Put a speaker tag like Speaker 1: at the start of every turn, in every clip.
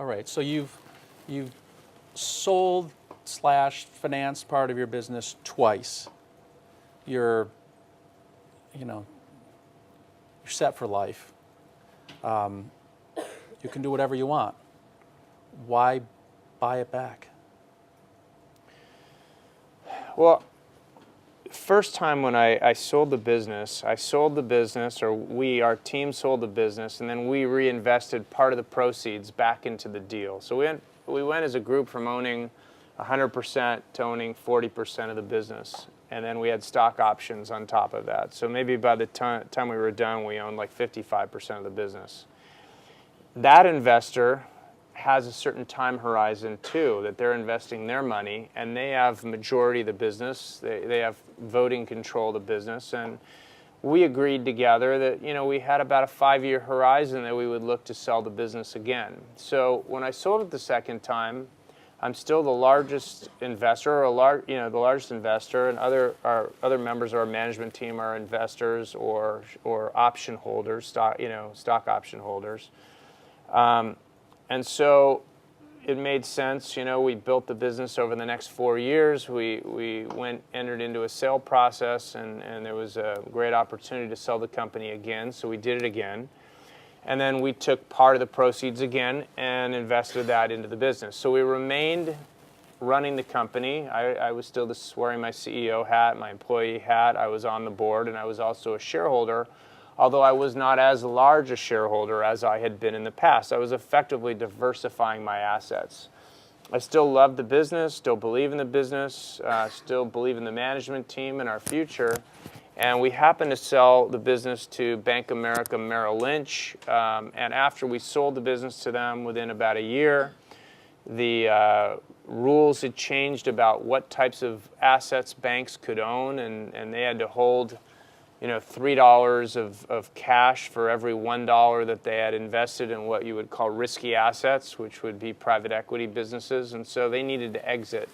Speaker 1: All right. So you've sold slash financed part of your business twice. You're set for life. You can do whatever you want. Why buy it back?
Speaker 2: Well, first time when I sold the business, or our team sold the business, and then we reinvested part of the proceeds back into the deal. So we went as a group from owning 100% to owning 40% of the business. And then we had stock options on top of that. So maybe by the time we were done, we owned like 55% of the business. That investor has a certain time horizon too, that they're investing their money, and they have majority of the business. They have voting control of the business, and we agreed together that we had about a 5-year horizon that we would look to sell the business again. So when I sold it the second time, I'm still the largest investor, the largest investor, and other members of our management team are investors or option holders, stock option holders. And so it made sense. We built the business over the next 4 years. We entered into a sale process, and there was a great opportunity to sell the company again, so we did it again. And then we took part of the proceeds again and invested that into the business. So we remained running the company. I was still wearing my CEO hat, my employee hat. I was on the board, and I was also a shareholder, although I was not as large a shareholder as I had been in the past. I was effectively diversifying my assets. I still love the business, still believe in the business, still believe in the management team and our future. And we happened to sell the business to Bank of America Merrill Lynch. And after we sold the business to them, within about a year, the rules had changed about what types of assets banks could own, and they had to hold $3 of cash for every $1 that they had invested in what you would call risky assets, which would be private equity businesses. And so they needed to exit.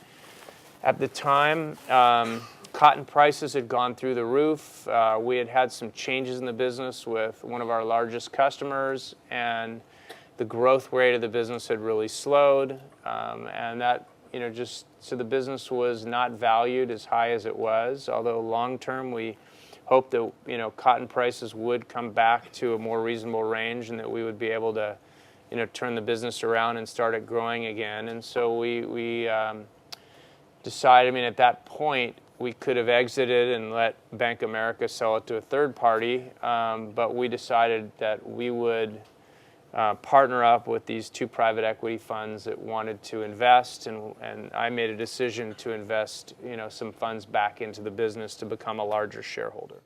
Speaker 2: At the time, cotton prices had gone through the roof. We had had some changes in the business with one of our largest customers, and the growth rate of the business had really slowed. And that, so the business was not valued as high as it was, although long term we hoped that, cotton prices would come back to a more reasonable range and that we would be able to, turn the business around and start it growing again. And so we decided, at that point, we could have exited and let Bank of America sell it to a third party, but we decided that we would partner up with these two private equity funds that wanted to invest, and I made a decision to invest some funds back into the business to become a larger shareholder.